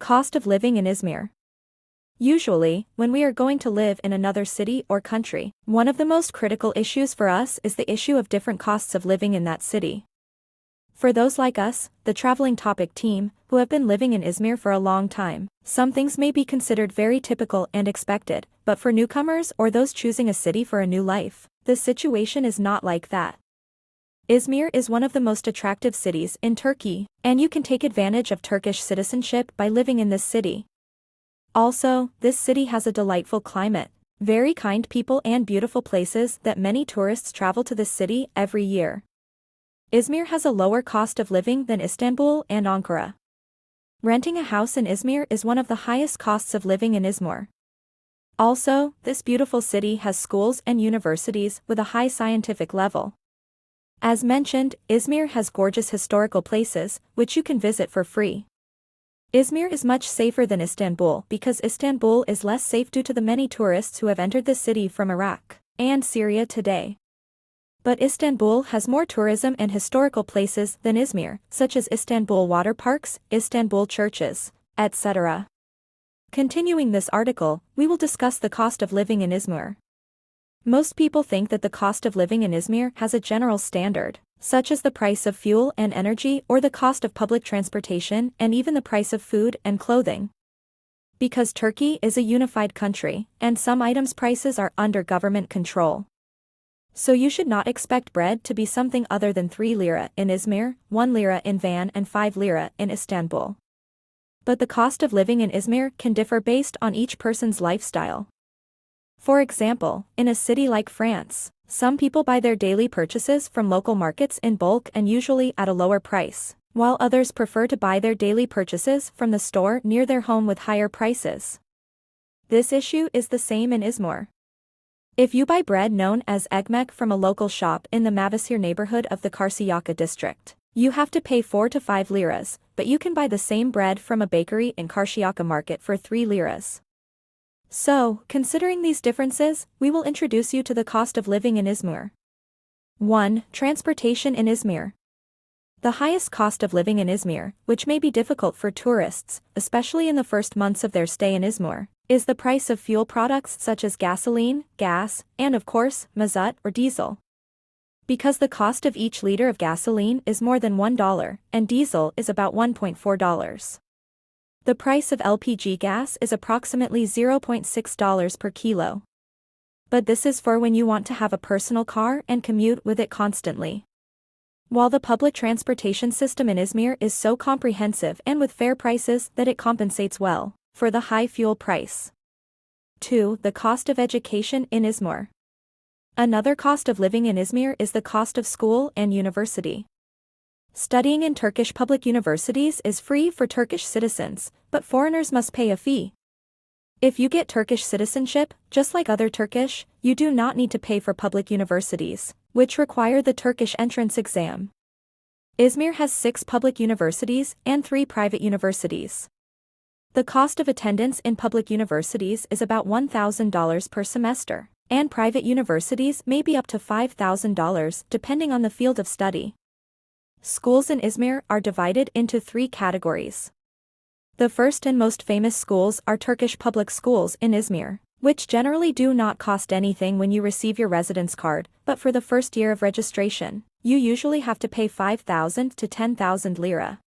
Cost of living in Izmir. Usually, when we are going to live in another city or country, one of the most critical issues for us is the issue of different costs of living in that city. For those like us, the traveling topic team, who have been living in Izmir for a long time, some things may be considered very typical and expected, but for newcomers or those choosing a city for a new life, the situation is not like that. Izmir is one of the most attractive cities in Turkey, and you can take advantage of Turkish citizenship by living in this city. Also, this city has a delightful climate, very kind people and beautiful places that many tourists travel to this city every year. Izmir has a lower cost of living than Istanbul and Ankara. Renting a house in Izmir is one of the highest costs of living in Izmir. Also, this beautiful city has schools and universities with a high scientific level. As mentioned, Izmir has gorgeous historical places, which you can visit for free. Izmir is much safer than Istanbul because Istanbul is less safe due to the many tourists who have entered the city from Iraq and Syria today. But Istanbul has more tourism and historical places than Izmir, such as Istanbul water parks, Istanbul churches, etc. Continuing this article, we will discuss the cost of living in Izmir. Most people think that the cost of living in Izmir has a general standard, such as the price of fuel and energy or the cost of public transportation and even the price of food and clothing. Because Turkey is a unified country, and some items' prices are under government control. So you should not expect bread to be something other than 3 lira in Izmir, 1 lira in Van and 5 lira in Istanbul. But the cost of living in Izmir can differ based on each person's lifestyle. For example, in a city like France, some people buy their daily purchases from local markets in bulk and usually at a lower price, while others prefer to buy their daily purchases from the store near their home with higher prices. This issue is the same in Izmir. If you buy bread known as ekmek from a local shop in the Mavasir neighborhood of the Karşıyaka district, you have to pay 4 to 5 liras, but you can buy the same bread from a bakery in Karşıyaka market for 3 liras. So, considering these differences, we will introduce you to the cost of living in Izmir. 1. Transportation in Izmir. The highest cost of living in Izmir, which may be difficult for tourists, especially in the first months of their stay in Izmir, is the price of fuel products such as gasoline, gas, and of course, mazut or diesel. Because the cost of each liter of gasoline is more than $1, and diesel is about $1.4. The price of LPG gas is approximately $0.6 per kilo. But this is for when you want to have a personal car and commute with it constantly. While the public transportation system in Izmir is so comprehensive and with fair prices that it compensates well for the high fuel price. 2. The cost of education in Izmir. Another cost of living in Izmir is the cost of school and university. Studying in Turkish public universities is free for Turkish citizens, but foreigners must pay a fee. If you get Turkish citizenship, just like other Turkish, you do not need to pay for public universities, which require the Turkish entrance exam. Izmir has 6 public universities and 3 private universities. The cost of attendance in public universities is about $1,000 per semester, and private universities may be up to $5,000 depending on the field of study. Schools in Izmir are divided into 3 categories. The first and most famous schools are Turkish public schools in Izmir, which generally do not cost anything when you receive your residence card, but for the first year of registration, you usually have to pay 5,000 to 10,000 lira,